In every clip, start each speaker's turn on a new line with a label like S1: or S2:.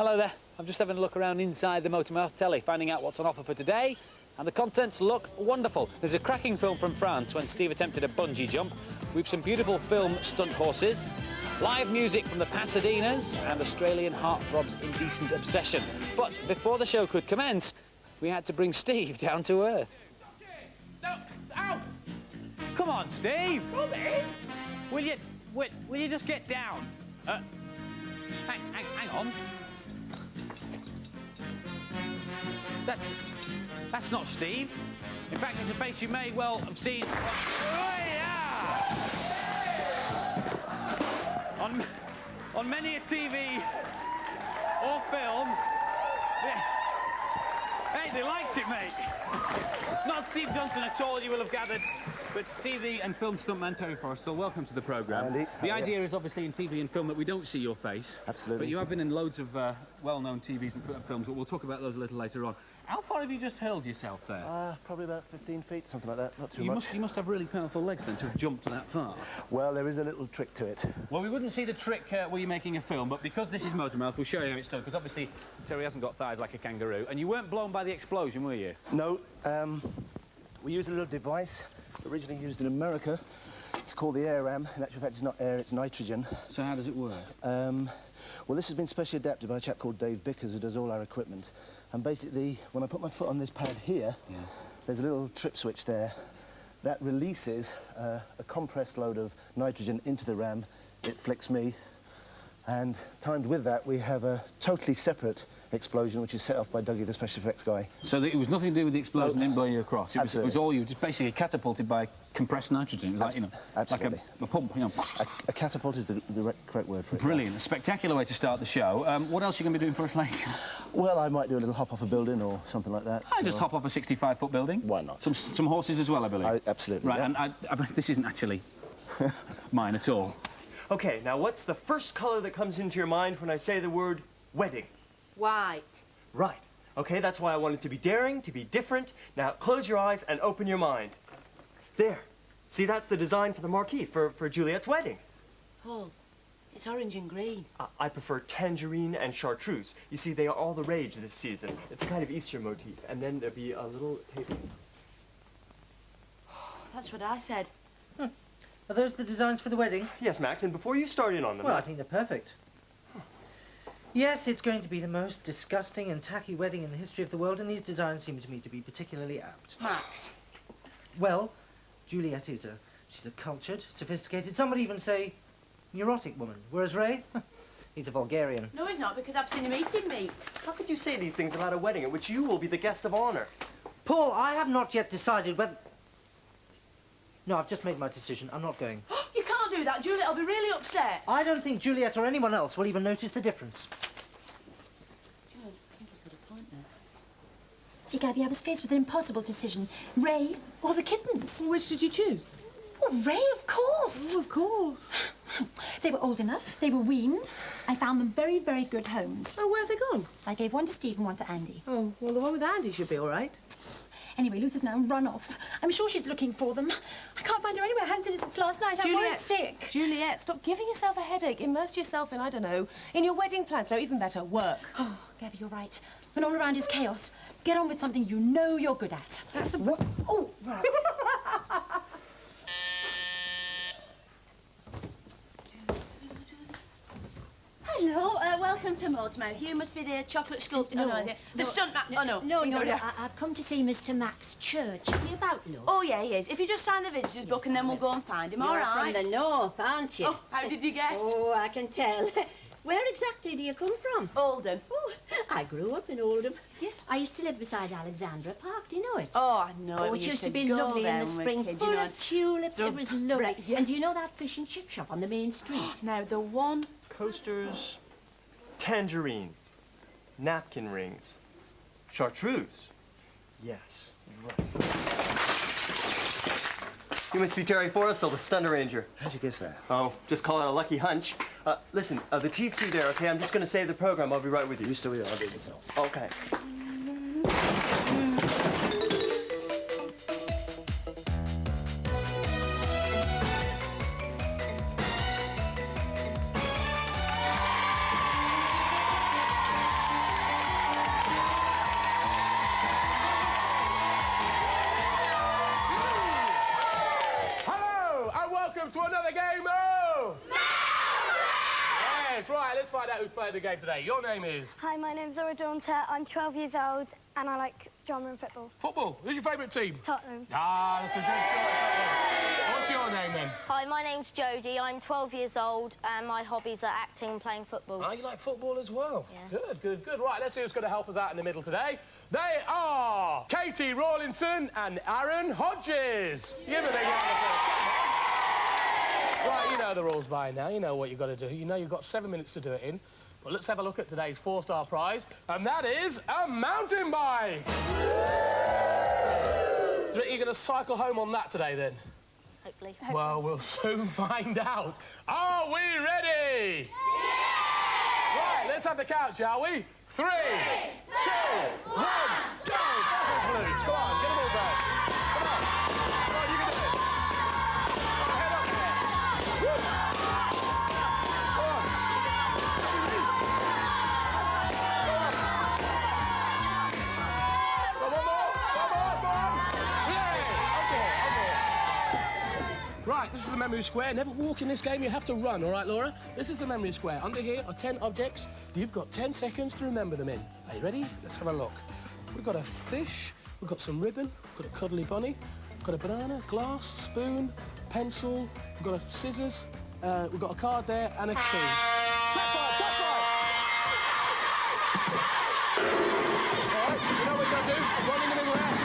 S1: Hello there. I'm just having a look around inside the Motormouth telly, finding out what's on offer for today. And the contents look wonderful. There's a cracking film from France when Steve attempted a bungee jump. We've some beautiful film stunt horses, live music from the Pasadenas, and Australian heartthrobs Indecent Obsession. But before the show could commence, we had to bring Steve down to earth.
S2: No, ow!
S1: Come on, Steve!
S2: Come in!
S1: Will you just get down? Hang on. That's not Steve. In fact, it's a face you may well have seen. Oh, yeah! On many a TV or film. Yeah. Hey, they liked it, mate. Not Steve Johnson at all, you will have gathered. But TV and film stuntman Terry Forrestal, welcome to the programme.
S3: Andy,
S1: the idea is obviously in TV and film that we don't see your face.
S3: Absolutely.
S1: But you have been in loads of well-known TVs and films, but we'll talk about those a little later on. How far have you just hurled yourself there?
S3: Probably about 15 feet, something like that, not too much.
S1: You must have really powerful legs then to have jumped that far.
S3: Well, there is a little trick to it.
S1: Well, we wouldn't see the trick were you making a film, but because this is Motormouth, we'll show you how it's done, because obviously Terry hasn't got thighs like a kangaroo, and you weren't blown by the explosion, were you?
S3: No, we use a little device originally used in America. It's called the air ram. In actual fact, it's not air, it's nitrogen.
S1: So how does it work?
S3: Well, this has been specially adapted by a chap called Dave Bickers, who does all our equipment. And basically, when I put my foot on this pad here, there's a little trip switch there that releases a compressed load of nitrogen into the ram. It flicks me, and timed with that, we have a totally separate explosion, which is set off by Dougie, the special effects guy.
S1: So it was nothing to do with the explosion, didn't blow you across. It was all you, just basically catapulted by compressed nitrogen. It was like, you know,
S3: absolutely.
S1: Like a pump, you know.
S3: A catapult is the correct word for it.
S1: Brilliant. A spectacular way to start the show. What else are you going to be doing for us later?
S3: Well, I might do a little hop off a building or something like that.
S1: Just hop off a 65-foot building.
S3: Why not?
S1: Some horses as well, I believe.
S3: Absolutely.
S1: Right,
S3: yeah.
S1: and this isn't actually mine at all.
S2: Okay, now what's the first color that comes into your mind when I say the word wedding?
S4: White.
S2: Right. Okay, that's why I wanted to be daring, to be different. Now close your eyes and open your mind. There. See, that's the design for the marquee for Juliet's wedding.
S4: Oh, it's orange and green.
S2: I prefer tangerine and chartreuse. You see, they are all the rage this season. It's a kind of Easter motif. And then there'll be a little table.
S4: That's what I said.
S5: Are those the designs for the wedding?
S2: Yes, Max, and before you start in on them...
S5: Well, I think they're perfect. Yes, it's going to be the most disgusting and tacky wedding in the history of the world, and these designs seem to me to be particularly apt.
S4: Max.
S5: Well, Juliet she's a cultured, sophisticated, some would even say neurotic woman, whereas Ray, he's a vulgarian.
S4: No, he's not, because I've seen him eating meat.
S2: How could you say these things about a wedding at which you will be the guest of honor?
S5: Paul, I have not yet decided whether... No, I've just made my decision. I'm not going.
S4: You can't do that. Juliet will be really upset.
S5: I don't think Juliet or anyone else will even notice the difference.
S4: Good. I think he's got a point there.
S6: See, Gabby, I was faced with an impossible decision. Ray or the kittens.
S4: Which did you choose?
S6: Oh, Ray, of course.
S4: Oh, of course.
S6: They were old enough. They were weaned. I found them very, very good homes.
S4: Oh, where have they gone?
S6: I gave one to Steve and one to Andy.
S4: Oh, well, the one with Andy should be all right.
S6: Anyway, Luther's now run off. I'm sure she's looking for them. I can't find her anywhere. I haven't seen her since last night. I'm worried sick.
S7: Juliet, stop giving yourself a headache. Immerse yourself in, I don't know, in your wedding plans. No, even better, work.
S6: Oh, Gabby, you're right. When all around is chaos, get on with something you know you're good at.
S7: That's the...
S6: Oh, right.
S4: Hello, welcome to Motormouth. You must be the chocolate sculptor.
S6: No,
S4: Oh, no, the stunt man. Oh, no.
S6: No,
S4: He's already-
S6: I've come to see Mr. Max Church. Is he about, love?
S4: Oh, yeah, he is. If you just sign the visitors book and then we'll go and find him, all
S8: You're
S4: right?
S8: from the north, aren't you?
S4: Oh, how did you guess?
S8: Oh, I can tell. Where exactly do you come from?
S4: Oldham.
S8: Oh, I grew up in Oldham. I used to live beside Alexandra Park. Do you know it?
S4: Oh, I know.
S8: Oh,
S4: We
S8: it used to be
S4: go
S8: lovely
S4: there
S8: in the
S4: when we were
S8: spring,
S4: kids,
S8: full
S4: you know.
S8: of tulips. It was lovely.
S4: Right, yeah.
S8: And do you know that fish and chip shop on the main street?
S4: Now, the one...
S2: Coasters, tangerine, napkin rings, chartreuse. Yes, right. You must be Terry Forrestal, the stunt arranger.
S3: How'd you guess that?
S2: Oh, just call it a lucky hunch. Listen, the tea's through there, okay? I'm just going to save the program. I'll be right with you.
S3: You still here, I'll do this now.
S2: Okay.
S9: Yes, right, let's find out who's playing the game today. Your name is?
S10: Hi, my name's Laura Daunter. I'm 12 years old and I like drama and football.
S9: Football. Who's your favourite team?
S10: Tottenham.
S9: Ah, that's a good choice. What's your name then?
S11: Hi, my name's Jodie. I'm 12 years old and my hobbies are acting and playing football.
S9: Oh, you like football as well?
S11: Yeah.
S9: Good, good, good. Right, let's see who's going to help us out in the middle today. They are Katie Rawlinson and Aaron Hodges. Give them a big round of applause. Right, you know the rules by now. You know what you've got to do. You know you've got 7 minutes to do it in. But let's have a look at today's 4-star prize, and that is a mountain bike. Do you think you're going to cycle home on that today, then?
S11: Hopefully.
S9: Well, we'll soon find out. Are we ready? Yeah! Right, let's have the count, shall we? 3, 2, 1, go! Buzzers loose. Come on, get them all back. Come on. Come on, you can do it. Come on, head up there. Woo! Come on. Right, this is the memory square. Never walk in this game, you have to run, all right, Laura? This is the memory square. Under here are 10 objects. You've got 10 seconds to remember them in. Are you ready? Let's have a look. We've got a fish, we've got some ribbon, we've got a cuddly bunny, we've got a banana, glass, spoon, pencil, we've got a scissors, we've got a card there, and a key. Touch fire, touch fire! All right, you know what we're going to do? Run in the middle there.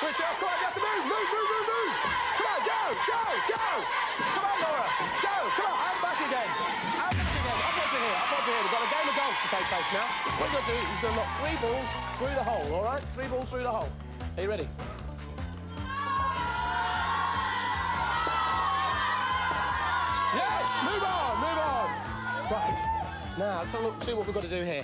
S9: Switch off, come on, you have to move, move, move, move, move! Come on, go, go, go! Come on, Laura, go, come on, I'm back again. I'm back again, up onto here, up onto here. We've got a game of golf to take place now. What you've got to do is to knock 3 balls through the hole, all right? 3 balls through the hole. Are you ready? Yes, move on, move on. Right, now let's have a look, see what we've got to do here.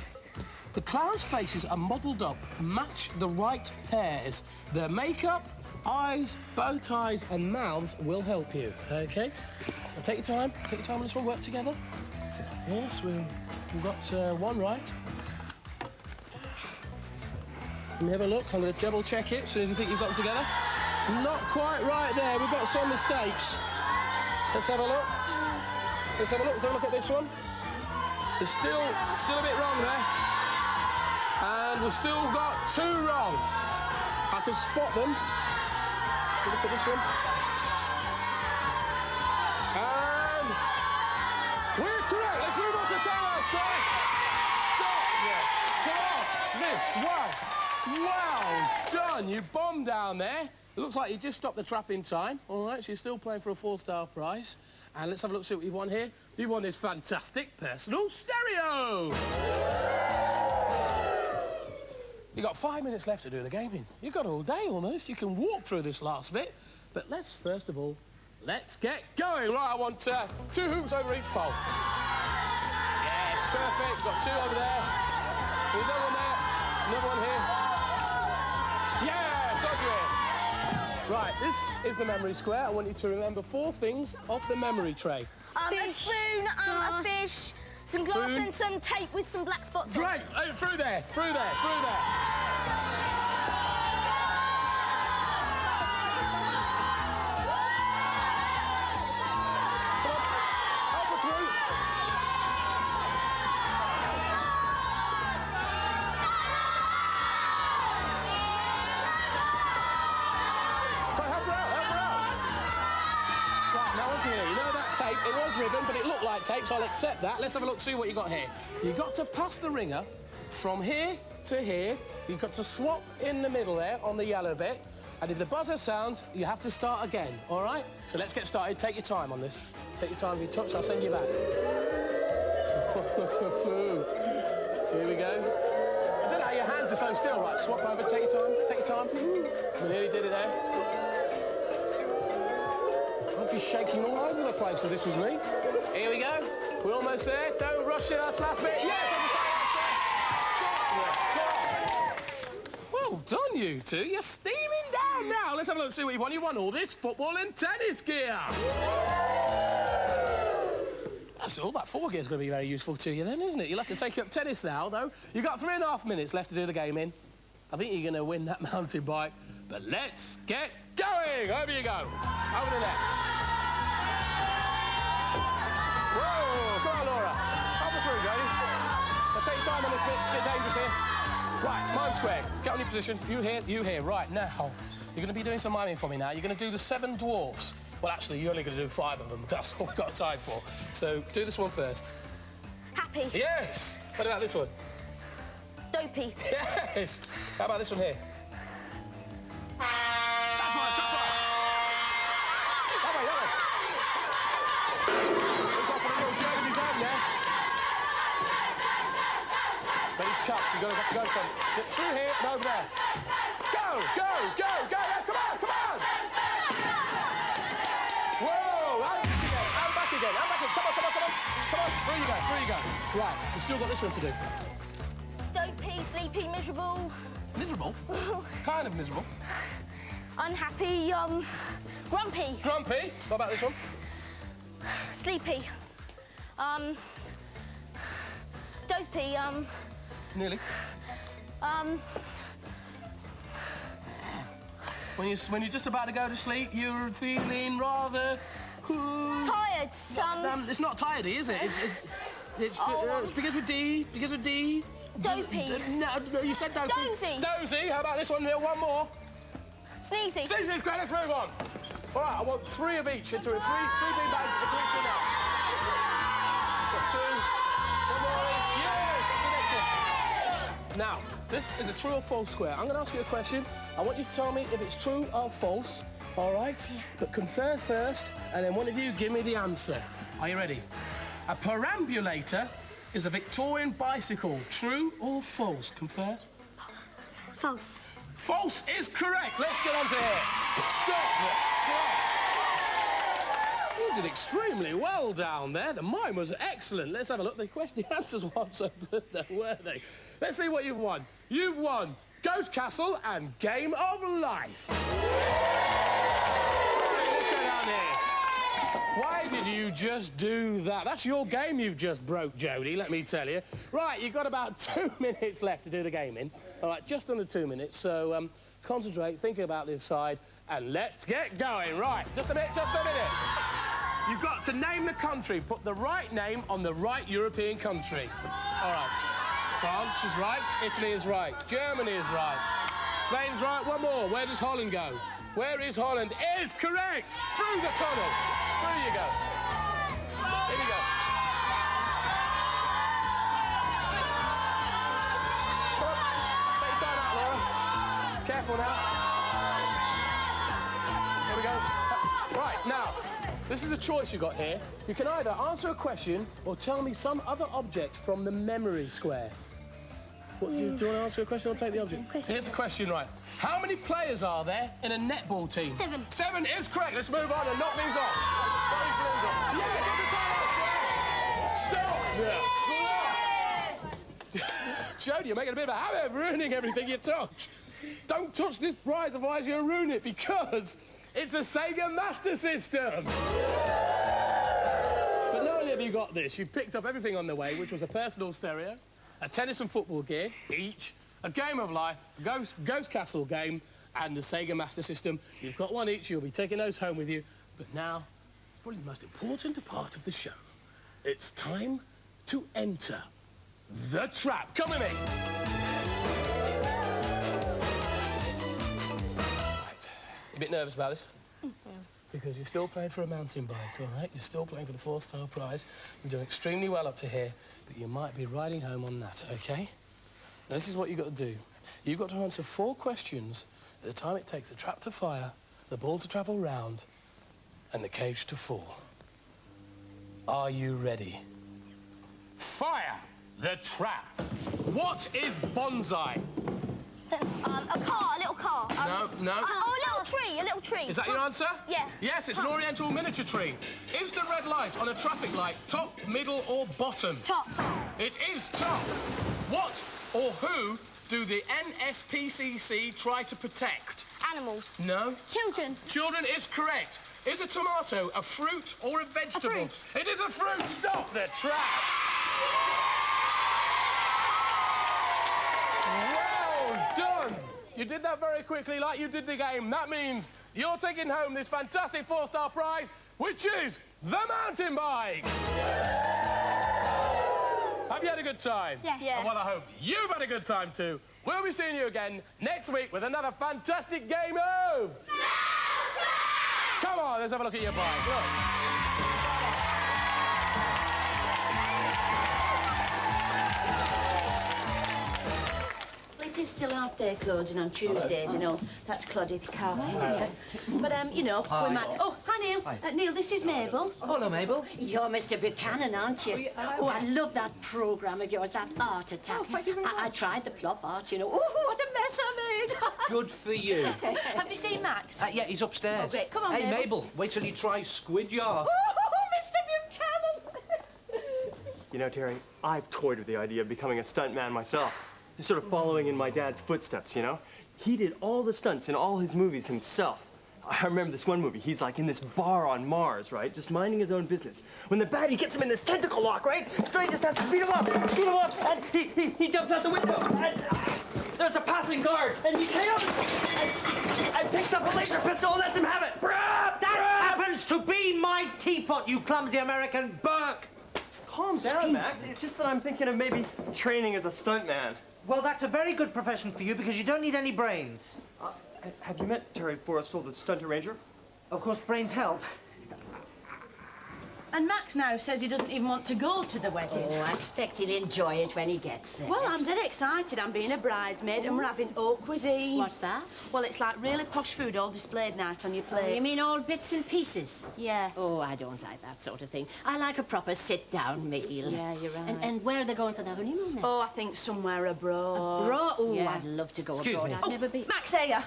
S9: The clowns' faces are modelled up, match the right pairs. Their makeup, eyes, bow ties and mouths will help you, OK? Now take your time on this one, work together. Yes, we've got 1 right. Let me have a look, I'm going to double check it as soon as you think you've got them together. Not quite right there, we've got some mistakes. Let's have a look. Let's have a look, let's have a look at this one. There's still a bit wrong there. And we've still got 2 wrong. I can spot them. Look at this one. And we're correct. Let's move on to timeout square. Stop. This one. Well done. You bombed down there. It looks like you just stopped the trap in time. All right, so you're still playing for a 4-star prize. And let's have a look, see what you've won here. You've won this fantastic personal stereo. You've got 5 minutes left to do the game in. You've got all day almost. You can walk through this last bit. But let's, first of all, let's get going. Right, I want 2 hoops over each pole. Yeah, perfect. Got 2 over there. Another one there. Another one here. Yeah, Audrey. Right, this is the memory square. I want you to remember 4 things off the memory tray.
S11: A spoon, a fish, some glass and some tape with some black spots on.
S9: Great! Through there, through there, through there. Come on, help her through. Right, help her out, help her out. Right, now onto here. You know that tape? It was ribbon, but it looked like tape, so I'll accept that. Let's have a look, see what you got here. You've got to pass the ringer from here to here. You've got to swap in the middle there on the yellow bit. And if the buzzer sounds, you have to start again, all right? So let's get started. Take your time on this. Take your time. If you touch, I'll send you back. Here we go. I don't know how your hands are so still. Right, swap over. Take your time. Take your time. We nearly did it there. I'd be shaking all over the place if this was me. Here we go. We're almost there. Don't rush it. That's last bit. Yes, on the time. Stop. Well done, you two. You're steaming down now. Let's have a look, see what you've won. You won all this football and tennis gear. That's all. That 4 gear is going to be very useful to you then, isn't it? You'll have to take up tennis now, though. You've got 3.5 minutes left to do the game in. I think you're going to win that mountain bike. But let's get going. Over you go. Over the net. Right, mime square. Get on your positions. You here. Right, now, you're going to be doing some miming for me now. You're going to do the 7 dwarfs. Well, actually, you're only going to do 5 of them. That's all we've got time for. So, do this one first.
S11: Happy.
S9: Yes! What about this one?
S11: Dopey.
S9: Yes! How about this one here? That's right, that's right! That way, that way. He's off on a little joke of his own, yeah? Ready to cut. You've got to go some. Get through here and over there. Go, go, go, go! Yeah, come on, come on! Whoa! And back again, and back again. Come on, come on, come on. Come on, through you go, through you go. Right, we've still got this one to do.
S11: Dopey, sleepy, miserable.
S9: Miserable? Kind of miserable.
S11: Unhappy, grumpy.
S9: Grumpy. What about this one?
S11: Sleepy. Dopey,
S9: Nearly. When you're just about to go to sleep, you're feeling rather...
S11: tired,
S9: it's not tidy, is it? It begins with D. Begins with D.
S11: Dopey.
S9: No, you said dopey.
S11: Dozy.
S9: Dozy. How about this one, Neil? One more.
S11: Sneezy.
S9: Sneezy's great. Let's move on. All right, I want 3 of each into it. 3 bean bags into each of the nuts. Got 2. 1 more each. Yes, that's the next one. Now, this is a true or false square. I'm going to ask you a question. I want you to tell me if it's true or false. All right? But confer first, and then one of you give me the answer. Are you ready? A perambulator is a Victorian bicycle. True or false? Confer.
S11: False.
S9: False is correct. Let's get on to here. Stop. Correct. You did extremely well down there. The mime was excellent. Let's have a look. The answers weren't so good, though, were they? Let's see what you've won. You've won Ghost Castle and Game of Life. Right, let's go down here. Why did you just do that? That's your game you've just broke, Jodie, let me tell you. Right, you've got about 2 minutes left to do the game in. All right, just under 2 minutes, so concentrate, think about this side, and let's get going. Right, just a minute, just a minute. You've got to name the country. Put the right name on the right European country. All right. France is right, Italy is right, Germany is right, Spain's right. One more. Where does Holland go? Where is Holland? Is correct. Through the tunnel. Through you go. Here we go. Come on. Take your time out, Laura. Careful now. Here we go. Right, now, this is a choice you've got here. You can either answer a question or tell me some other object from the memory square. What, do you want to answer a question or take the object? Here's a question, right. How many players are there in a netball team?
S11: 7.
S9: 7 is correct. Let's move on and knock things off. Knock these balloons off. Yes, every time. Stop. Jodie, you're making a bit of a habit of ruining everything you touch. Don't touch this prize, otherwise you'll ruin it, because it's a Sega Master System. But not only have you got this, you picked up everything on the way, which was a personal stereo, a tennis and football gear, each, a Game of Life, a Ghost Castle game, and the Sega Master System. You've got one each, you'll be taking those home with you. But now, it's probably the most important part of the show. It's time to enter the trap. Come with me. Right, you a bit nervous about this? Because you're still playing for a mountain bike, all right? You're still playing for the 4-star prize. You're doing extremely well up to here, but you might be riding home on that, OK? Now, this is what you've got to do. You've got to answer 4 questions at the time it takes the trap to fire, the ball to travel round, and the cage to fall. Are you ready? Fire the trap. What is bonsai?
S11: A car, a little car.
S9: No.
S11: Oh, a little tree.
S9: Is that your answer?
S11: Yeah.
S9: Yes, it's an oriental miniature tree. Is the red light on a traffic light top, middle, or bottom?
S11: Top.
S9: It is top. What or who do the NSPCC try to protect?
S11: Animals.
S9: No.
S11: Children.
S9: Children is correct. Is a tomato a fruit or a vegetable?
S11: A fruit.
S9: It is a fruit. Stop the trap. Well done. You did that very quickly, like you did the game. That means you're taking home this fantastic 4-star prize, which is the mountain bike. Have you had a good good time?
S11: Yeah.
S9: And well, I hope you've had a good time too. We'll be seeing you again next week with another fantastic game of... Come on, let's have a look at your bike. Look.
S4: It is still half-day closing on Tuesdays, you know. That's Claudette Carpenter. But, you know, we might... Oh, hi, Neil.
S5: Hi.
S4: Neil, this is Mabel.
S5: Hello, Mabel.
S8: You're Mr. Buchanan, aren't you? Oh, I love that programme of yours, that art attack.
S6: Oh, thank you very much.
S8: I tried the plop art, you know. Oh, what a mess I made.
S5: Good for you.
S4: Have you seen Max?
S5: Yeah, he's upstairs.
S4: Oh, great. Come on,
S5: Hey,
S4: Mabel.
S5: Mabel, wait till you try squid yard.
S8: Oh, Mr. Buchanan.
S2: You know, Terry, I've toyed with the idea of becoming a stuntman myself. Just sort of following in my dad's footsteps, you know? He did all the stunts in all his movies himself. I remember this one movie, he's like in this bar on Mars, right? Just minding his own business. When the baddie gets him in this tentacle lock, right? So he just has to beat him up, and he jumps out the window. And there's a passing guard, and he KOs and picks up a laser pistol and lets him have it.
S5: That happens to be my teapot, you clumsy American Burke.
S2: Calm down, Max. It's just that I'm thinking of maybe training as a stuntman.
S5: Well, that's a very good profession for you because you don't need any brains.
S2: Have you met Terry Forrestal, the stunt arranger?
S5: Of course, brains help.
S4: And Max now says he doesn't even want to go to the wedding.
S8: Oh, I expect he'll enjoy it when he gets there.
S4: Well, I'm dead excited. I'm being a bridesmaid and we're having haute cuisine.
S8: What's that?
S4: Well, it's like really posh food all displayed nice on your
S8: Oh,
S4: plate.
S8: you mean all bits and pieces?
S4: Yeah.
S8: Oh, I don't like that sort of thing. I like a proper sit-down meal.
S4: Yeah, you're right.
S8: And where are they going for the honeymoon then?
S4: Oh, I think somewhere abroad.
S8: Abroad? Oh,
S4: Yeah.
S8: I'd love to go
S5: Excuse
S8: abroad.
S5: me.
S8: I've never been.
S4: Max, here.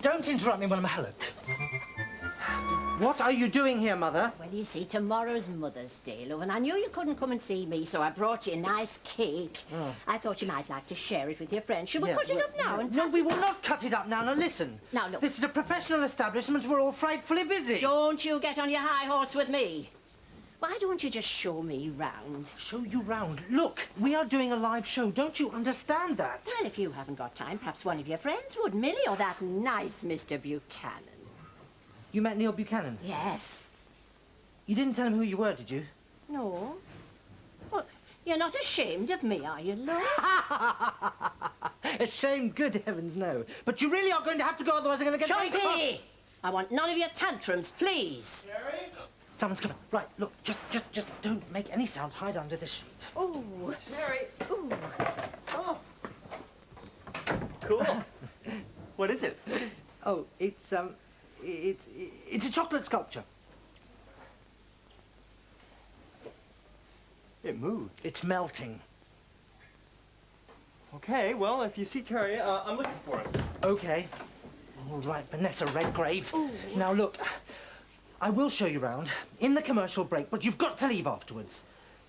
S5: Don't interrupt me when I'm hello. What are you doing here, Mother?
S8: Well, you see, tomorrow's Mother's Day, love, and I knew you couldn't come and see me, so I brought you a nice cake. I thought you might like to share it with your friends. Shall we cut it up now and
S5: No,
S8: pass
S5: we
S8: it
S5: will
S8: back?
S5: not cut it up now. Now, listen.
S8: Now, look.
S5: This is a professional establishment. We're all frightfully busy.
S8: Don't you get on your high horse with me. Why don't you just show me round?
S5: Show you round. Look, we are doing a live show. Don't you understand that?
S8: Well, if you haven't got time, perhaps one of your friends would, Millie, or that nice Mr. Buchanan.
S5: You met Neil Buchanan?
S8: Yes.
S5: You didn't tell him who you were, did you?
S8: No. Well, you're not ashamed of me, are you, love?
S5: Ashamed? Good heavens, no. But you really are going to have to go, otherwise I'm going to get very cross.
S8: Chompy! I want none of your tantrums, please.
S5: Terry? Someone's coming. Right, look, just don't make any sound. Hide under this sheet.
S8: Oh,
S2: Terry.
S8: ooh.
S2: Oh. Cool. What is it?
S5: Oh, it's a chocolate sculpture.
S2: It moved.
S5: It's melting.
S2: Okay, well, if you see Terry, I'm looking for him.
S5: Okay. All right, Vanessa Redgrave. Ooh. Now, look, I will show you round in the commercial break, but you've got to leave afterwards.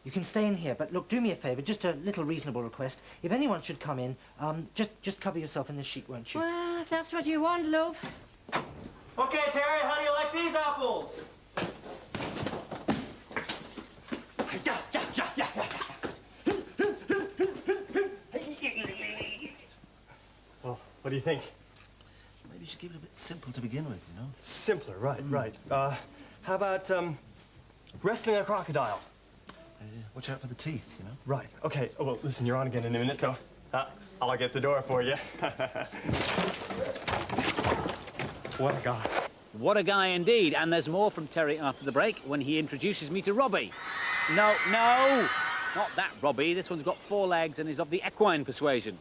S5: You can stay in here, but look, do me a favour, just a little reasonable request. If anyone should come in, just cover yourself in this sheet, won't you?
S8: Well, if that's what you want, love.
S5: Okay, Terry, how do you like these apples?
S2: Well, what do you think?
S3: Maybe you should keep it a bit simple to begin with, you know?
S2: Simpler, right, right. How about, wrestling a crocodile?
S3: Watch out for the teeth, you know?
S2: Right, okay. Oh, well, listen, you're on again in a minute, so I'll get the door for you. What a guy.
S1: What a guy indeed. And there's more from Terry after the break when he introduces me to Robbie. No, not that Robbie. This one's got 4 legs and is of the equine persuasion.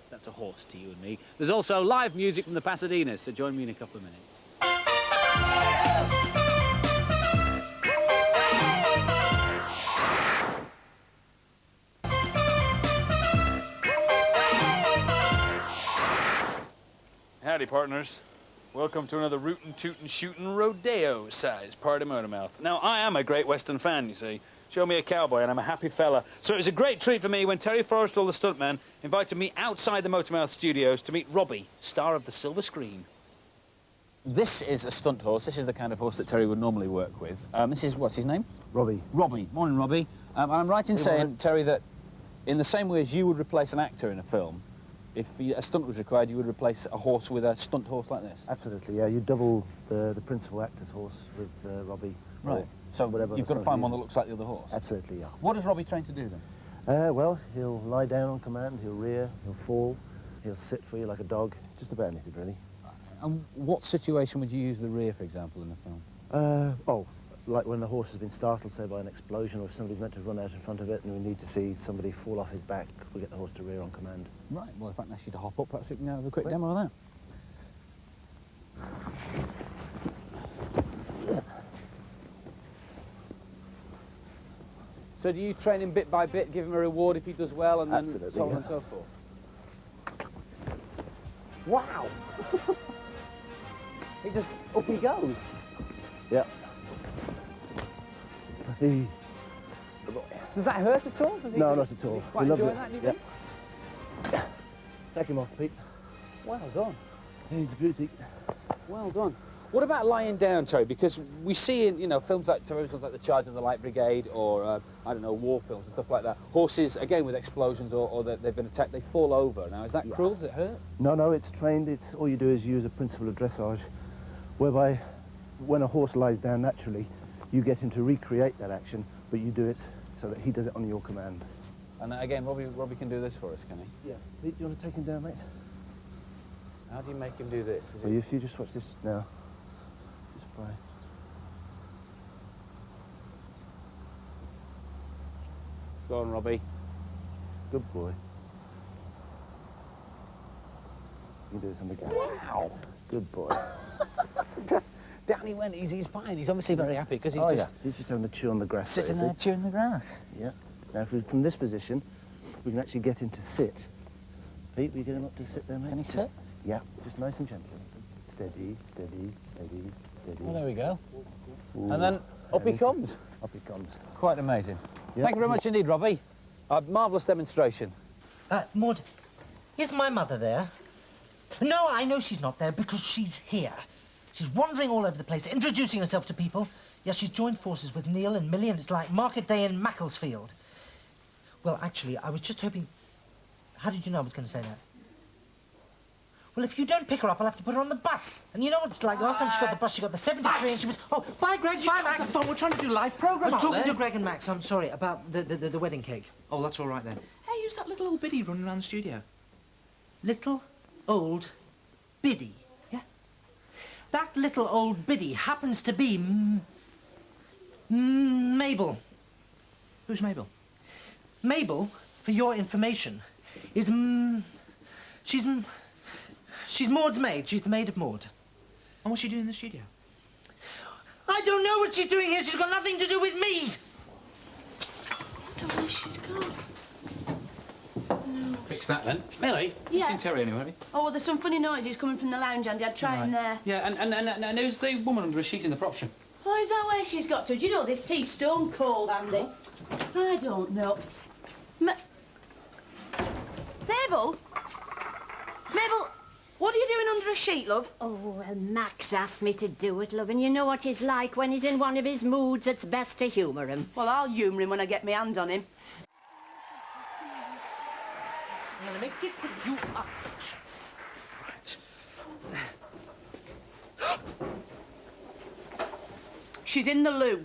S1: That's a horse to you and me. There's also live music from the Pasadenas, so join me in a couple of minutes. Howdy, partners. Welcome to another rootin' tootin' shootin' rodeo-sized part of Motormouth. Now, I am a great Western fan, you see. Show me a cowboy and I'm a happy fella. So it was a great treat for me when Terry Forrestal, the stuntman, invited me outside the Motormouth studios to meet Robbie, star of the silver screen. This is a stunt horse. This is the kind of horse that Terry would normally work with. This is, what's his name?
S3: Robbie.
S1: Robbie. Morning, Robbie. I'm right in saying, Terry, that in the same way as you would replace an actor in a film, if a stunt was required, you would replace a horse with a stunt horse like this?
S3: Absolutely, yeah. You double the principal actor's horse with Robbie.
S1: Right. So
S3: whatever
S1: you've got to find one that looks like the other horse?
S3: Absolutely, yeah.
S1: What does Robbie train to do, then?
S3: Well, he'll lie down on command, he'll rear, he'll fall, he'll sit for you like a dog, just about anything, really.
S1: And what situation would you use the rear, for example, in the film?
S3: Like when the horse has been startled, say, by an explosion, or if somebody's meant to run out in front of it and we need to see somebody fall off his back, we get the horse to rear on command.
S1: Right, well, if I can ask you to hop up, perhaps we can have a quick demo of that. So do you train him bit by bit, give him a reward if he does well, and then so on and so forth? Wow! He just, up he goes.
S3: Yeah.
S1: Does that hurt at all?
S3: No, not at all.
S1: Quite enjoy that, do you think?
S3: Yeah. Take him off, Pete.
S1: Well done.
S3: He's a beauty.
S1: Well done. What about lying down, Terry? Because we see in, you know, films like films like The Charge of the Light Brigade, or I don't know, war films and stuff like that. Horses, again, with explosions or they've been attacked, they fall over. Now, is that cruel? Does it hurt?
S3: No, it's trained. It's all you do is use a principle of dressage, whereby when a horse lies down naturally, you get him to recreate that action, but you do it so that he does it on your command.
S1: And again, Robbie can do this for us, can he?
S3: Yeah. Pete, do you want to take him down, mate?
S1: How do you make him do this?
S3: Well, if you just watch this now. Just by.
S1: Go on, Robbie.
S3: Good boy. You do this on the gas.
S1: Wow.
S3: Good boy.
S1: Down he went. He's fine. He's obviously very happy because he's
S3: he's just having to chew on the grass.
S1: Sitting there chewing the grass.
S3: Yeah. Now, if we, from this position, we can actually get him to sit. Pete, will you get him up to sit there, mate?
S1: Can he sit?
S3: Yeah, just nice and gentle. Steady, steady, steady, steady.
S1: Well, there we go.
S3: Ooh.
S1: And then up he comes.
S3: Up he comes.
S1: Quite amazing.
S3: Yep.
S1: Thank you very much indeed, Robbie. A marvellous demonstration.
S5: Maud, is my mother there? No, I know she's not there because she's here. She's wandering all over the place, introducing herself to people. Yes, she's joined forces with Neil and Millie, and it's like market day in Macclesfield. Well, actually, I was just hoping... How did you know I was going to say that? Well, if you don't pick her up, I'll have to put her on the bus. And you know what it's like? Last time she got the bus, she got the 73 and she was... Oh, bye, Greg. Bye, Max.
S12: The phone. We're trying to do a live programme.
S5: I was talking to Greg and Max. I'm sorry, about the wedding cake.
S12: Oh, that's all right then. Hey, who's that little old biddy running around the studio?
S5: Little old biddy?
S12: Yeah.
S5: That little old biddy happens to be... Mabel.
S12: Who's Mabel?
S5: Mabel, for your information, is... She's Maud's maid. She's the maid of Maud.
S12: And what's she doing in the studio?
S5: I don't know what she's doing here. She's got nothing to do with me.
S4: I don't know where she's gone. No.
S1: Fix that then. Millie,
S4: Yeah.
S1: you seen Terry anywhere, have you?
S4: Oh, well, there's some funny noises coming from the lounge, Andy. I'd try him there.
S1: Yeah, and who's the woman under a sheet in the prop shop?
S4: Oh, is that where she's got to? Do you know this tea's stone cold, Andy? I don't know. Mabel? Mabel, what are you doing under a sheet, love?
S8: Oh, well, Max asked me to do it, love, and you know what he's like. When he's in one of his moods, it's best to humour him.
S4: Well, I'll humour him when I get my hands on him.
S5: I'm going to make it with you up.
S4: Right. She's in the loo.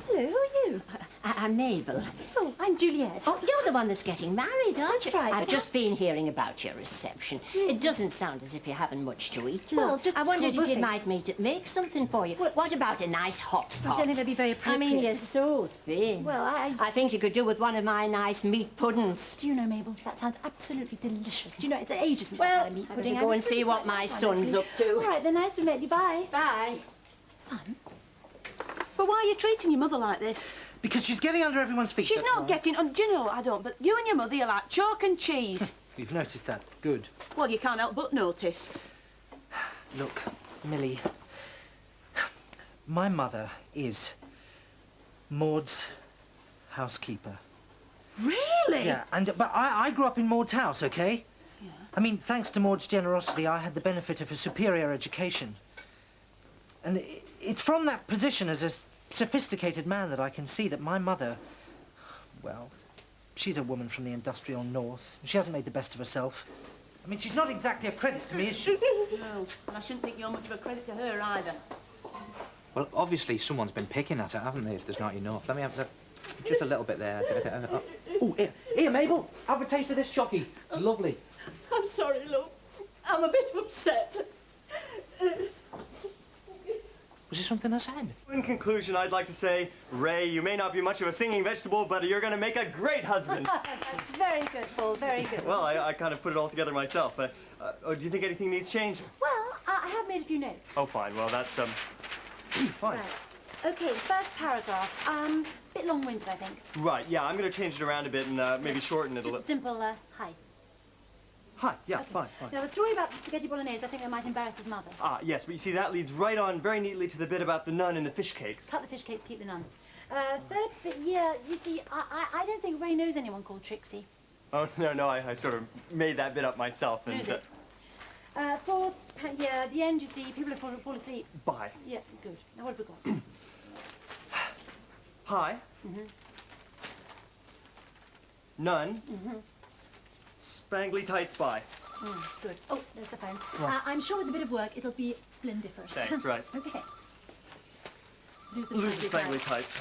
S8: Hello, who are you? I'm Mabel.
S6: Oh, I'm Juliet.
S8: Oh, you're the one that's getting married, aren't
S6: That's
S8: you?
S6: right,
S8: I've
S6: but
S8: just been hearing about your reception. It doesn't sound as if you're having much to eat.
S6: Well,
S8: Look,
S6: just
S8: I wondered
S6: cold
S8: if you
S6: buffet.
S8: might make something for you. What about a nice hot pot?
S6: I don't think that'd be very
S8: I mean,
S6: appropriate.
S8: you're so thin.
S6: Well,
S8: I think you could do with one of my nice meat puddings.
S6: Do you know, Mabel, that sounds absolutely delicious. Do you know, it's ages since I've
S8: Well,
S6: had a meat
S8: I
S6: pudding.
S8: better go and see what my son's up to.
S6: All right, then, nice to meet you. Bye.
S8: Bye.
S6: Son?
S4: But why are you treating your mother like this?
S5: Because she's getting under everyone's feet.
S4: She's
S5: that's
S4: not
S5: why.
S4: getting... do you know, I don't, but you and your mother, you're like chalk and cheese.
S5: You've noticed that. Good.
S4: Well, you can't help but notice.
S5: Look, Millie, my mother is Maud's housekeeper.
S4: Really?
S5: Yeah, but I grew up in Maud's house, okay?
S4: Yeah.
S5: I mean, thanks to Maud's generosity, I had the benefit of a superior education. And it's from that position as a sophisticated man that I can see that my mother, well, she's a woman from the industrial north. She hasn't made the best of herself. I mean, she's not exactly a credit to me, is she?
S4: No, and I shouldn't think you're much of a credit to her either.
S12: Well, obviously someone's been picking at it, haven't they, if there's not enough. Let me have just a little bit there. Oh, here, Mabel, have a taste of this chocky. It's lovely.
S4: I'm sorry, love. I'm a bit upset.
S12: Was there something I said?
S2: In conclusion, I'd like to say, Ray, you may not be much of a singing vegetable, but you're going to make a great husband.
S6: That's very good, Paul, very good.
S2: Well, I kind of put it all together myself, but do you think anything needs change?
S6: Well, I have made a few notes.
S2: Oh, fine. Well, that's, fine.
S6: Right. Okay, first paragraph. Bit long-winded, I think.
S2: Right, yeah, I'm going to change it around a bit and maybe shorten it a
S6: Just
S2: little.
S6: a simple, hi.
S2: Hi, yeah,
S6: Okay.
S2: fine.
S6: Now, the story about the spaghetti bolognese, I think I might embarrass his mother.
S2: Ah, yes, but you see, that leads right on very neatly to the bit about the nun and the fish cakes.
S6: Cut the fish cakes, keep the nun. Third bit, yeah, you see, I don't think Ray knows anyone called Trixie.
S2: Oh, no, I sort of made that bit up myself. And,
S6: Knows it. Fourth, yeah, the end, you see, people have fallen asleep.
S2: Bye.
S6: Yeah, good. Now, what have we got?
S2: Hi.
S6: Mm-hmm.
S2: Nun.
S6: Mm-hmm.
S2: Spangly tights, bye.
S6: Good. Oh, there's the phone.
S2: Right.
S6: I'm sure with a bit of work, it'll be splendiferous.
S2: Thanks, right.
S6: Okay.
S2: Lose the spangly tights.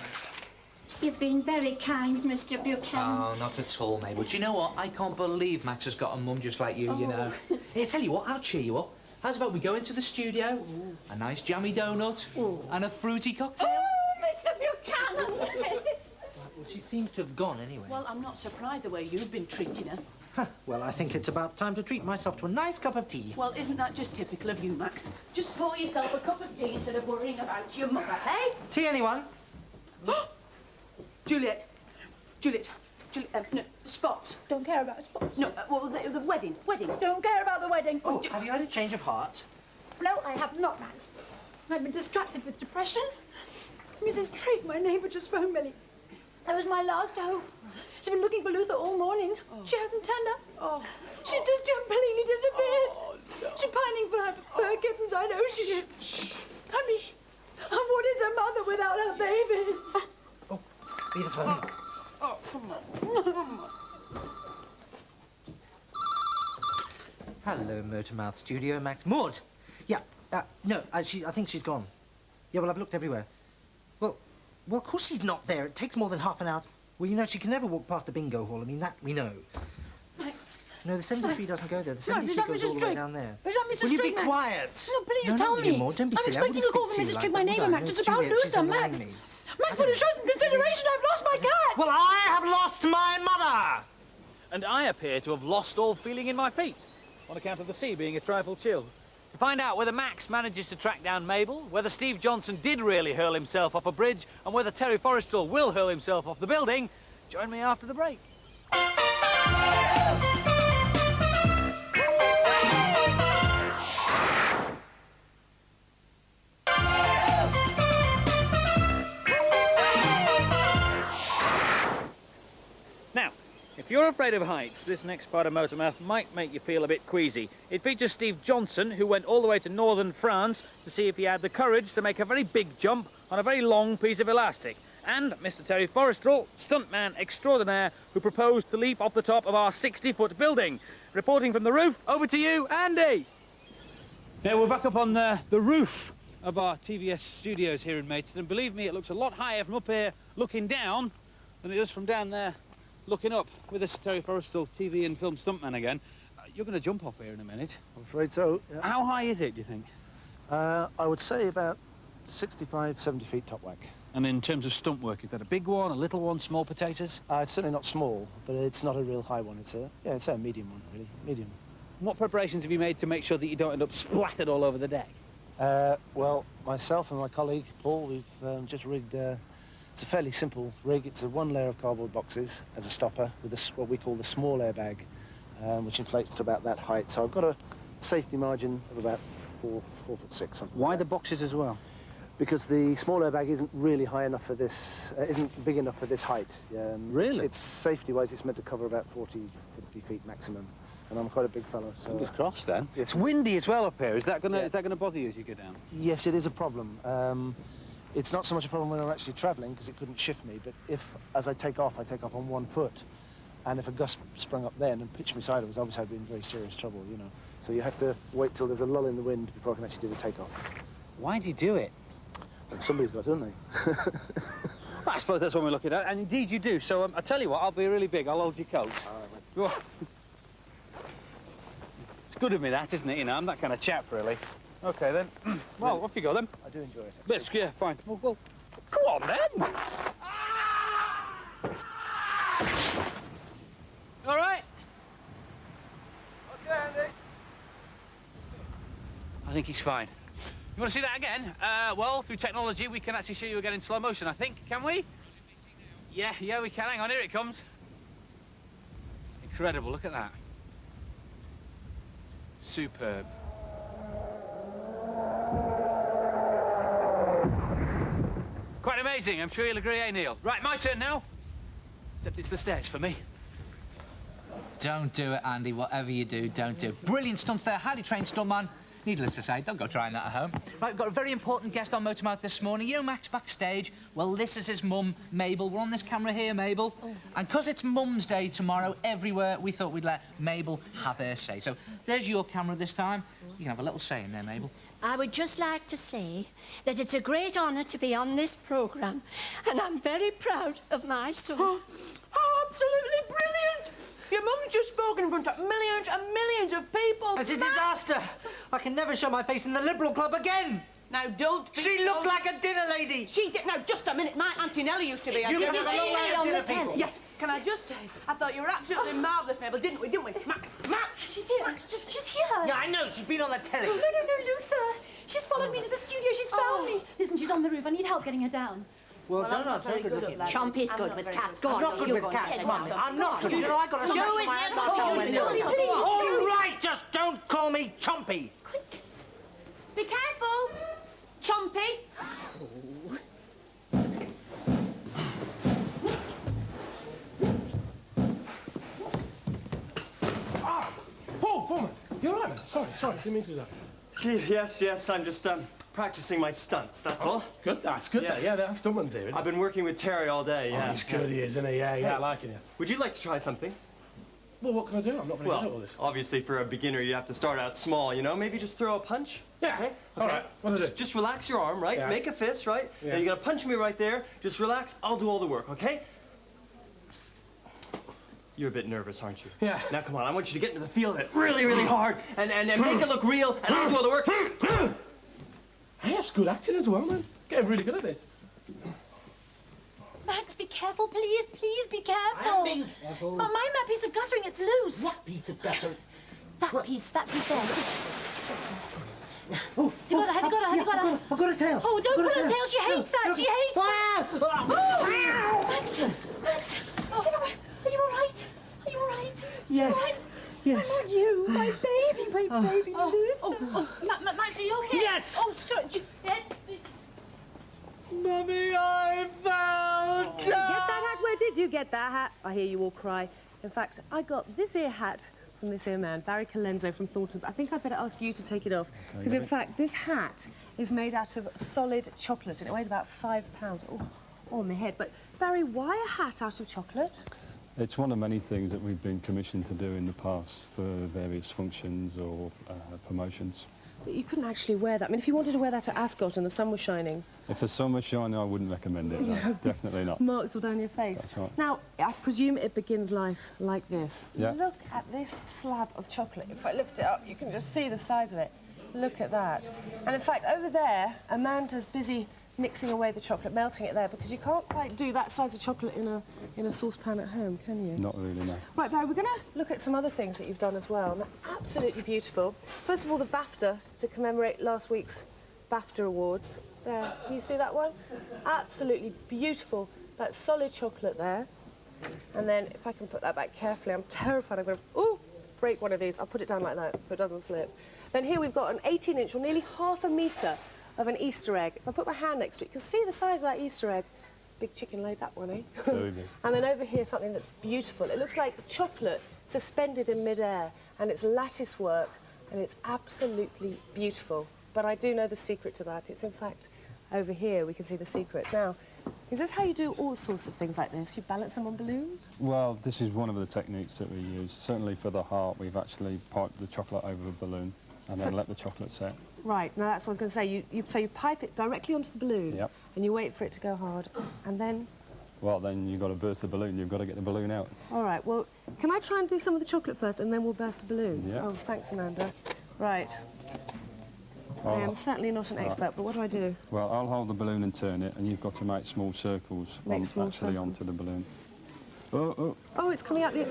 S8: You've been very kind, Mr. Buchanan.
S12: Oh, not at all, Mabel. Do you know what? I can't believe Max has got a mum just like you, you know. Here, tell you what, I'll cheer you up. How's about we go into the studio, a nice jammy donut, and a fruity cocktail?
S8: Oh, Mr. Buchanan!
S5: Well, she seems to have gone anyway.
S4: Well, I'm not surprised the way you've been treating her.
S5: Well, I think it's about time to treat myself to a nice cup of tea.
S4: Well, isn't that just typical of you, Max? Just pour yourself a cup of tea instead of worrying about your mother, hey?
S5: Tea, anyone?
S4: Juliet. No, spots. Don't care about spots. No, well, the wedding. Don't care about the wedding.
S5: Oh, have you had a change of heart?
S6: No, I have not, Max. I've been distracted with depression. Mrs. Trigg, my neighbour, just phoned me. That was my last hope. She's been looking for Luther all morning. She hasn't turned up.
S4: Oh.
S6: She's just completely disappeared. Oh, no. She's pining for her kittens, I know she is. I mean, what is her mother without her babies?
S5: Oh, be the phone.
S4: Oh, come on.
S5: Hello, Motormouth Studio, Max. Maud! Yeah, no, I think she's gone. Yeah, well, I've looked everywhere. Well, of course she's not there. It takes more than half an hour. Well, you know, she can never walk past the bingo hall. I mean, that we know.
S6: Max.
S5: No, the 73 doesn't go there. The 73
S6: No,
S5: goes all the way down there.
S6: Is that Mrs.
S5: Will you be
S6: Trigg, Max?
S5: quiet?
S6: No, please
S5: No,
S6: tell
S5: not
S6: me.
S5: you, Maud. Don't be
S6: I'm
S5: silly. I
S6: expecting a
S5: wouldn't
S6: call
S5: speak
S6: from
S5: to you
S6: Mrs.
S5: like
S6: Trigg,
S5: that,
S6: my
S5: would
S6: neighbour,
S5: I?
S6: Max.
S5: No,
S6: It's about
S5: Juliet, she's
S6: Luther,
S5: annoying
S6: Max.
S5: me.
S6: Max, will you show some consideration? I've lost my cat.
S5: Well, I have lost my mother!
S1: And I appear to have lost all feeling in my feet, on account of the sea being a trifle chilled. To find out whether Max manages to track down Mabel, whether Steve Johnson did really hurl himself off a bridge, and whether Terry Forrestal will hurl himself off the building, join me after the break. Now, if you're afraid of heights, this next part of Motormouth might make you feel a bit queasy. It features Steve Johnson, who went all the way to northern France to see if he had the courage to make a very big jump on a very long piece of elastic. And Mr. Terry Forrestal, stuntman extraordinaire, who proposed to leap off the top of our 60-foot building. Reporting from the roof, over to you, Andy. Now, we're back up on the roof of our TVS studios here in Maidstone, and believe me, it looks a lot higher from up here looking down than it does from down there looking up. With this Terry Forrestal, TV and film stuntman again. You're going to jump off here in a minute.
S3: I'm afraid so. Yeah.
S1: How high is it, do you think?
S3: I would say about 65, 70 feet top whack.
S1: And in terms of stunt work, is that a big one, a little one, small potatoes?
S3: It's certainly not small, but it's not a real high one. It's a medium one, really. Medium.
S1: What preparations have you made to make sure that you don't end up splattered all over the deck?
S3: Well, myself and my colleague, Paul, we've just rigged... it's a fairly simple rig. It's a one layer of cardboard boxes as a stopper with what we call the small airbag, which inflates to about that height. So I've got a safety margin of about 4'6", something.
S1: Why
S3: like
S1: the
S3: that.
S1: boxes as well?
S3: Because the small airbag isn't really high enough for this, isn't big enough for this height.
S1: Really?
S3: It's safety-wise, it's meant to cover about 40, 50 feet maximum. And I'm quite a big fellow, so...
S1: Fingers crossed, then.
S3: Yes.
S1: It's windy as well up here. Is that gonna bother you as you go down?
S3: Yes, it is a problem. It's not so much a problem when I'm actually travelling, because it couldn't shift me, but if, as I take off on 1 foot, and if a gust sprung up then and pitched me sideways, obviously I'd be in very serious trouble, you know. So you have to wait till there's a lull in the wind before I can actually do the takeoff.
S1: Why do you do it?
S3: Somebody's got, haven't they?
S1: Well, I suppose that's what we're looking at, and indeed you do. So I tell you what, I'll be really big. I'll hold your coat. Go on. It's good of me, that, isn't it? You know, I'm that kind of chap, really. OK, then. Well, off you go, then.
S3: I do enjoy it.
S1: Yes, yeah, fine. Well, go on, then. All right.
S3: OK, Andy.
S1: I think he's fine. You want to see that again? Well, through technology, we can actually show you again in slow motion, I think. Can we? Yeah, we can. Hang on, here it comes. Incredible, look at that. Superb. Quite amazing, I'm sure you'll agree, eh, Neil? Right, my turn now. Except it's the stairs for me.
S12: Don't do it, Andy. Whatever you do, don't do it. Brilliant stunts there. Highly trained stuntman. Needless to say, don't go trying that at home. Right, we've got a very important guest on Motormouth this morning. You know Max backstage? Well, this is his mum, Mabel. We're on this camera here, Mabel. Oh. And because it's Mum's Day tomorrow, everywhere, we thought we'd let Mabel have her say. So there's your camera this time. You can have a little say in there, Mabel.
S8: I would just like to say that it's a great honour to be on this programme, and I'm very proud of my son.
S6: Oh, absolutely brilliant! Your mum's just spoken in front of millions and millions of people.
S5: It's a disaster. I can never show my face in the Liberal Club again.
S6: Now, don't be...
S5: She looked like a dinner lady.
S6: She did... Now, just a minute. My Auntie Nellie used to be...
S5: You never look like a dinner people.
S6: Yes. Can I just say, I thought you were absolutely marvellous, Mabel, didn't we? Max!
S10: She's here. She's here.
S5: Yeah, I know. She's been on the telly.
S10: No, Luther. She's followed me to the studio. She's found me. Listen, she's on the roof. I need help getting her down.
S5: Well, I'm not very good looking.
S8: Chompy's good with cats. Go on.
S5: I'm not good with cats, Mummy. I'm not good. You know, I got to
S8: Show
S5: scratch my
S8: us
S5: hands
S8: your
S5: on
S8: Chompy, please.
S5: All right, just don't call me Chompy.
S6: Quick. Be careful. Chompy.
S9: Paul, Foreman, you're right, man. Sorry, didn't mean to do that.
S2: Yes, I'm just practicing my stunts, that's all.
S9: Good, that's good. Yeah, that stuntman's here, isn't
S2: I've been working with Terry all day, yeah.
S9: Oh, he's good, he is, isn't he? Yeah, I like it, yeah.
S2: Would you like to try something?
S9: Well, what can I do? I'm not very good at all this.
S2: Obviously, for a beginner, you have to start out small, you know? Maybe just throw a punch?
S9: Yeah,
S2: okay.
S9: All right. What is it?
S2: Just relax your arm, right?
S9: Yeah.
S2: Make a fist, right?
S9: Yeah.
S2: Now, you're gonna punch me right there. Just relax, I'll do all the work, okay? You're a bit nervous, aren't you?
S9: Yeah.
S2: Now, come on, I want you to get into the feel of it really, really hard and make it look real, and I'll do all the work.
S9: Hey, that's good acting as well, man. Getting really good at this.
S10: Max, be careful, please. Please be careful.
S5: I'm being careful.
S10: Oh, my piece of guttering, it's loose.
S5: What piece of gutter?
S10: That piece there. Just there.
S5: Oh,
S10: Have you got her?
S5: I've got a tail.
S10: Oh, don't put her tail. She hates that. She hates that.
S5: Oh!
S10: Max. Oh, are you all right? Are you all right?
S5: Yes.
S10: All right?
S5: Yes.
S10: Oh, you, my baby, Luther. Max, are you okay?
S5: Yes.
S10: Oh, sorry.
S2: Mummy, I found
S7: Get that hat? Where did you get that hat? I hear you all cry. In fact, I got this here hat from this here man, Barry Colenso from Thornton's. I think I'd better ask you to take it off. Because, in fact, this hat is made out of solid chocolate, and it weighs about 5 pounds. Oh, on my head. But, Barry, why a hat out of chocolate?
S13: It's one of many things that we've been commissioned to do in the past for various functions or promotions.
S7: But you couldn't actually wear that. I mean, if you wanted to wear that at Ascot and the sun was shining...
S13: If the sun was shining, I wouldn't recommend it, no. Definitely not.
S7: Marks all down your face.
S13: That's right.
S7: Now, I presume it begins life like this.
S13: Yeah.
S7: Look at this slab of chocolate. If I lift it up, you can just see the size of it. Look at that. And in fact, over there, Amanda's busy mixing away the chocolate, melting it there, because you can't quite do that size of chocolate in a saucepan at home, can you?
S13: Not really, no.
S7: Right, Barry, we're going to look at some other things that you've done as well. They're absolutely beautiful. First of all, the BAFTA, to commemorate last week's BAFTA Awards. There, can you see that one? Absolutely beautiful. That solid chocolate there. And then, if I can put that back carefully, I'm terrified I'm going to, break one of these. I'll put it down like that so it doesn't slip. Then here we've got an 18-inch, or nearly half a metre, of an Easter egg. If I put my hand next to it, you can see the size of that Easter egg. Big chicken laid that one, eh?
S13: Very big.
S7: And then over here, something that's beautiful. It looks like chocolate suspended in midair, and it's lattice work, and it's absolutely beautiful. But I do know the secret to that. It's, in fact, over here we can see the secret. Now, is this how you do all sorts of things like this? You balance them on balloons?
S13: Well, this is one of the techniques that we use. Certainly for the heart, we've actually piped the chocolate over a balloon and then let the chocolate set.
S7: Right, now that's what I was going to say. So you pipe it directly onto the balloon,
S13: Yep.
S7: and you wait for it to go hard, and then...
S13: Well, then you've got to burst the balloon. You've got to get the balloon out.
S7: All right, well, can I try and do some of the chocolate first, and then we'll burst a balloon?
S13: Yeah.
S7: Oh, thanks, Amanda. Right. I am certainly not an expert, but what do I do?
S13: Well, I'll hold the balloon and turn it, and you've got to make small circles
S7: Circles.
S13: onto the balloon. Oh,
S7: Oh, it's coming out the...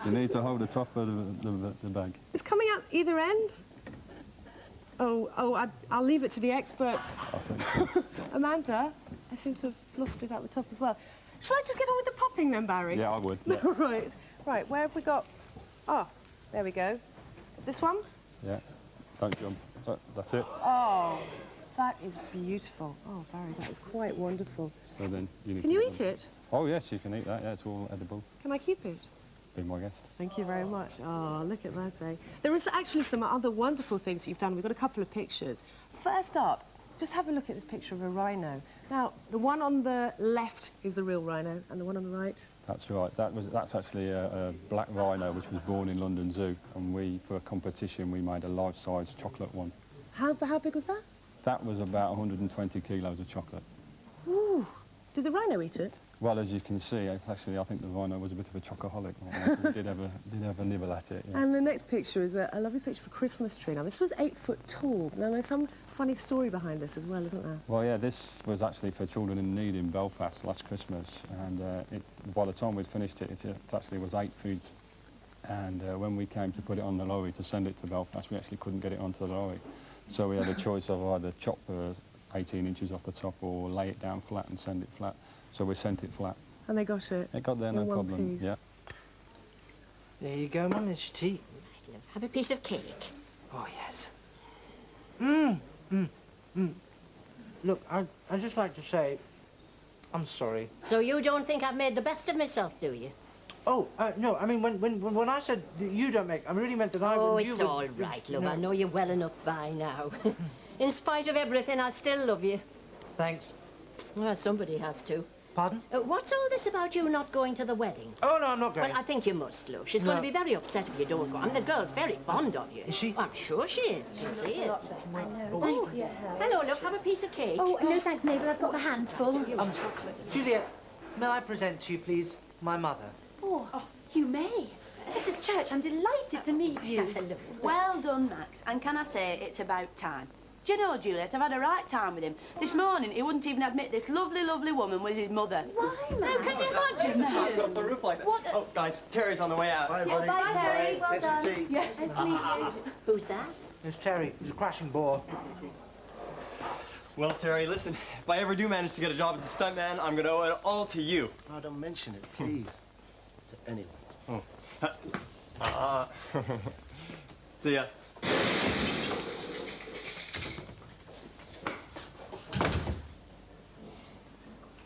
S13: you need to hold the top of the bag.
S7: It's coming out either end? I'll leave it to the experts.
S13: I think so.
S7: Amanda, I seem to have lost it at the top as well. Shall I just get on with the popping then, Barry?
S13: Yeah, I would. Yeah.
S7: Right, where have we got... Oh, there we go. This one?
S13: Yeah. Don't jump. That's it.
S7: Oh, that is beautiful. Oh, Barry, that is quite wonderful.
S13: So then you need
S7: Can
S13: to
S7: you eat it?
S13: Oh, yes, you can eat that. Yeah, it's all edible.
S7: Can I keep it?
S13: Be my guest.
S7: Thank you very much. Oh, look at that, eh? There is actually some other wonderful things that you've done. We've got a couple of pictures. First up, just have a look at this picture of a rhino. Now, the one on the left is the real rhino, and the one on the right?
S13: That's right. That's actually a black rhino which was born in London Zoo, and for a competition, we made a life-size chocolate one.
S7: How big was that?
S13: That was about 120 kilos of chocolate.
S7: Ooh. Did the rhino eat it?
S13: Well, as you can see, it's actually, I think the rhino was a bit of a chocoholic. He did have a nibble at it. Yeah.
S7: And the next picture is a lovely picture of a Christmas tree. Now, this was 8 foot tall. Now, there's some funny story behind this as well, isn't there?
S13: Well, yeah, this was actually for children in need in Belfast last Christmas, and by the time we'd finished it, it actually was 8 feet. And when we came to put it on the lorry to send it to Belfast, we actually couldn't get it onto the lorry. So we had a choice of either chop 18 inches off the top or lay it down flat and send it flat. So we sent it flat.
S7: And they got it?
S13: It got there, no problem.
S7: Piece.
S13: Yeah.
S5: There you go, Mum, it's your tea.
S8: Have a piece of cake.
S5: Oh, yes. Look, I'd just like to say, I'm sorry.
S8: So you don't think I've made the best of myself, do you?
S5: Oh, no, I mean, when I said you don't make, I really meant that I would...
S8: Oh, it's all right, love. I know you well enough by now. In spite of everything, I still love you.
S5: Thanks.
S8: Well, somebody has to.
S5: Pardon?
S8: What's all this about you not going to the wedding?
S5: Oh, no, I'm not going.
S8: Well, I think you must, love. She's going to be very upset if you don't go. I mean, the girl's very fond of you.
S5: Is she?
S8: I'm sure she is. I can see it.
S10: Thanks for your help.
S8: Hello, love. Have a piece of cake.
S10: Oh, no thanks, Mabel. I've got my hands full.
S5: Juliet, may I present to you, please, my mother?
S10: Oh, you may. Mrs. Church, I'm delighted to meet you.
S8: Hello.
S4: Well done, Max. And can I say, it's about time. Do you know, Juliet, I've had a right time with him. This morning, he wouldn't even admit this lovely, lovely woman was his mother.
S10: Why,
S4: Now, can you imagine?
S2: Shots off the roof like that.
S4: What?
S2: Oh, guys, Terry's on the way out.
S3: Bye,
S10: Yeah,
S3: buddy.
S10: bye, Terry. Well
S3: Get some
S10: done.
S3: tea.
S4: Yeah.
S10: Nice to meet you.
S8: Who's that?
S5: It's Terry. He's a crashing bore.
S2: Well, Terry, listen, if I ever do manage to get a job as a stuntman, I'm going to owe it all to you.
S3: Oh, don't mention it, please. To anyone.
S2: See ya.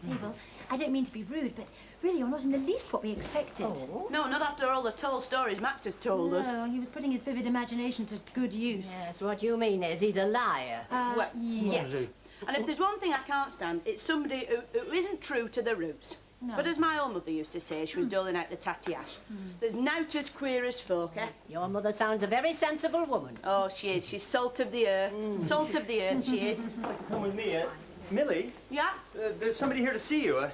S10: Mabel, I don't mean to be rude, but really, you're not in the least what we expected.
S4: Oh. No, not after all the tall stories Max has told us.
S10: No, he was putting his vivid imagination to good use.
S8: Yes, what you mean is he's a liar.
S4: Well, yes. And if there's one thing I can't stand, it's somebody who isn't true to the roots.
S10: No.
S4: But as my old mother used to say, she was doling out the tatty ash. There's nowt as queer as folk, eh?
S8: Your mother sounds a very sensible woman.
S4: Oh, she is. She's salt of the earth. Salt of the earth, she is.
S2: Come with me, Millie,
S4: Yeah?
S2: there's somebody here to see you.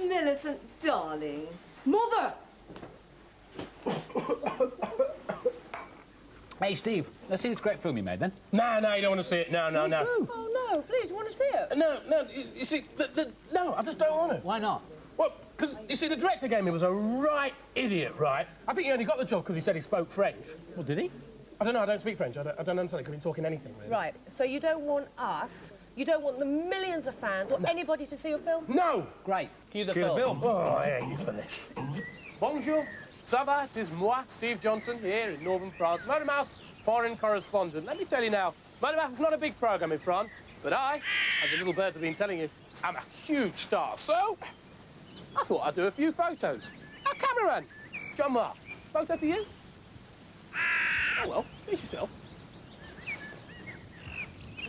S11: Millicent, darling.
S4: Mother!
S1: Hey, Steve, let's see this great film you made, then.
S9: No, you don't want to see it. No.
S7: Oh, no, please, you want to see it?
S9: No, you see, no, I just don't want to.
S12: Why not?
S9: Well, because, you see, the director gave me was a right idiot, right? I think he only got the job because he said he spoke French.
S1: Well, did he?
S9: I don't know, I don't speak French. I don't understand. He couldn't talk in anything, really.
S7: Right, so you don't want us, you don't want the millions of fans or anybody to see your film?
S9: No!
S1: Great. Cue the
S9: Cue the
S1: film.
S9: film. Oh, I hate you for this. Bonjour, ça va? It is moi, Steve Johnson, here in northern France. Motormouth, foreign correspondent. Let me tell you now, Motormouth is not a big programme in France, but I, as the little birds have been telling you, am a huge star. So, I thought I'd do a few photos. A cameraman, Jean-Marc, photo for you? Oh, well, please yourself.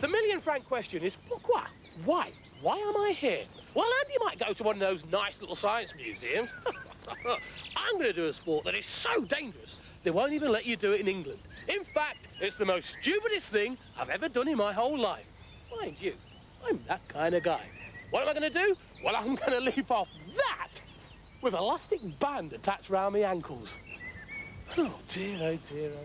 S9: The million-franc question is, pourquoi? Why? Why am I here? Well, Andy might go to one of those nice little science museums. I'm going to do a sport that is so dangerous They won't even let you do it in England. In fact, it's the most stupidest thing I've ever done in my whole life. Mind you, I'm that kind of guy. What am I going to do? Well, I'm going to leap off that with elastic band attached round my ankles. Oh dear, oh dear, oh.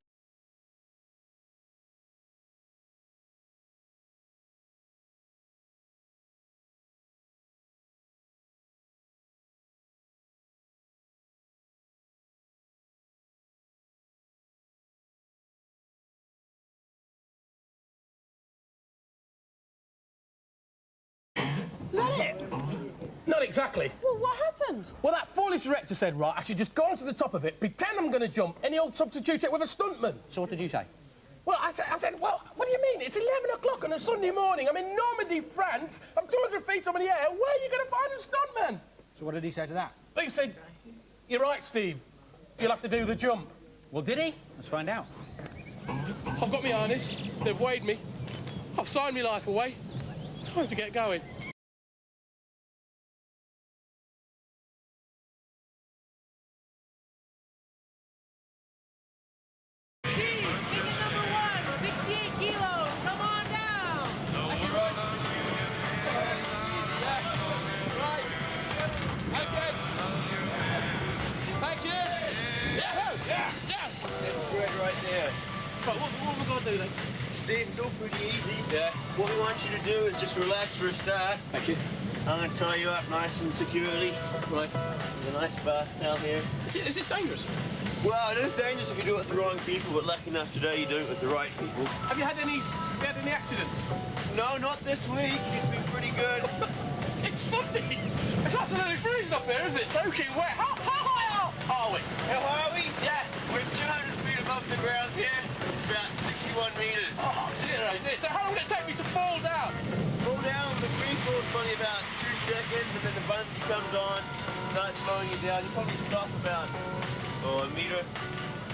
S9: Is that it? Not exactly.
S7: Well, what happened?
S9: Well, that foolish director said, right, I should just go onto the top of it, pretend I'm going to jump, and he'll substitute it with a stuntman.
S12: So what did you say?
S9: Well, I said, well, what do you mean? It's 11 o'clock on a Sunday morning. I'm in Normandy, France. I'm 200 feet up in the air. Where are you going to find a stuntman?
S1: So what did he say to that?
S9: He said, you're right, Steve. You'll have to do the jump.
S1: Well, did he? Let's find out.
S9: I've got my harness. They've weighed me. I've signed my life away. Time to get going. What have we got to do then?
S14: Steve, it's all pretty easy.
S9: Yeah.
S14: What we want you to do is just relax for a start.
S9: Thank you.
S14: I'm going to tie you up nice and securely.
S9: Right.
S14: There's a nice bath down here.
S9: Is this dangerous?
S14: Well, it is dangerous if you do it with the wrong people, but lucky enough today you do it with the right people.
S9: Have you had any accidents?
S14: No, not this week. It's been pretty good.
S9: It's Sunday. It's absolutely freezing up here, isn't it? Soaking wet. How high are we?
S14: How high are we?
S9: Yeah.
S14: We're 200 feet above the ground here. It's about 61 meters.
S9: Oh, dear, oh dear. So how long will it take me to fall down?
S14: Fall down, the free fall is probably about 2 seconds, and then the bungee comes on, starts slowing you down. You probably stop about, a meter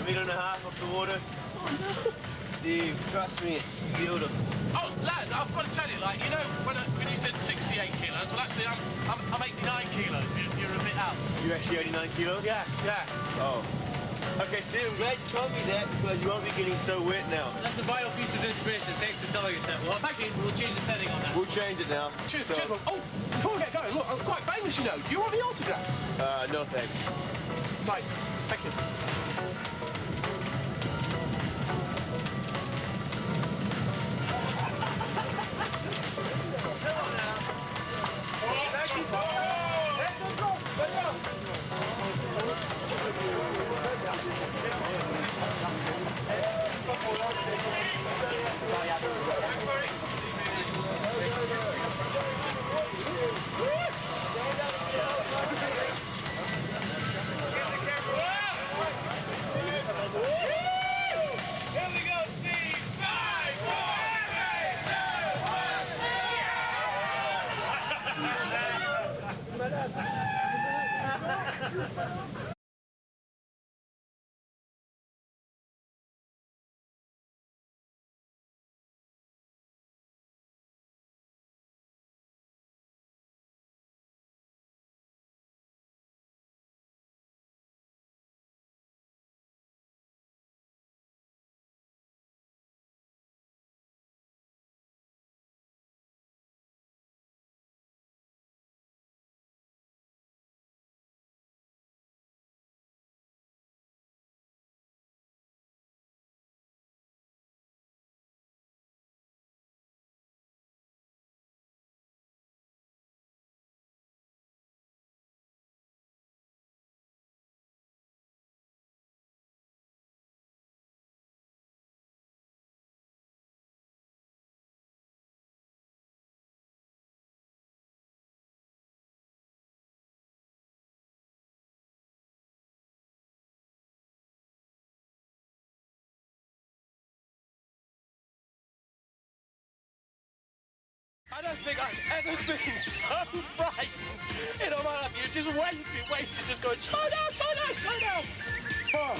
S14: and a half off the water.
S9: Oh, no.
S14: Steve, trust me, it's beautiful.
S9: Oh, lads, I've got to tell you, like, you know, when you said 68 kilos, well, actually, I'm 89 kilos. You're a bit out.
S14: You're actually 89 kilos?
S9: Yeah, yeah.
S14: Oh. Okay, Steve, I'm glad you told me that because you won't be getting so wet now.
S1: That's a vital piece of information. Thanks for telling us that. We'll change the setting on that.
S14: We'll change it now.
S9: Cheers, cheers. Oh, before we get going, look, I'm quite famous, you know. Do you want the autograph?
S14: No thanks.
S9: Right, thank you. I don't think I've ever been so frightened in all my life. You're just waiting, just going, slow down, slow down, slow down. Oh.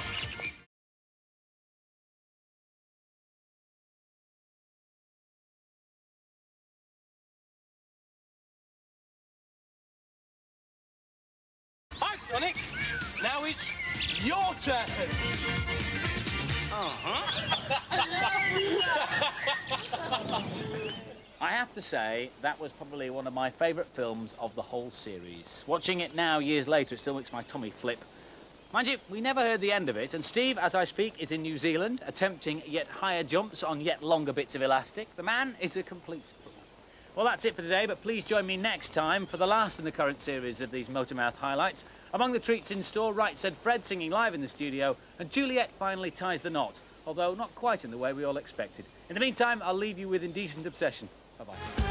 S9: I've done it. Now it's your turn.
S1: I have to say, that was probably one of my favourite films of the whole series. Watching it now, years later, it still makes my tummy flip. Mind you, we never heard the end of it, and Steve, as I speak, is in New Zealand, attempting yet higher jumps on yet longer bits of elastic. The man is a complete pro. Well, that's it for today, but please join me next time for the last in the current series of these Motormouth highlights. Among the treats in store, Right Said Fred singing live in the studio, and Juliet finally ties the knot, although not quite in the way we all expected. In the meantime, I'll leave you with Indecent Obsession. Bye-bye.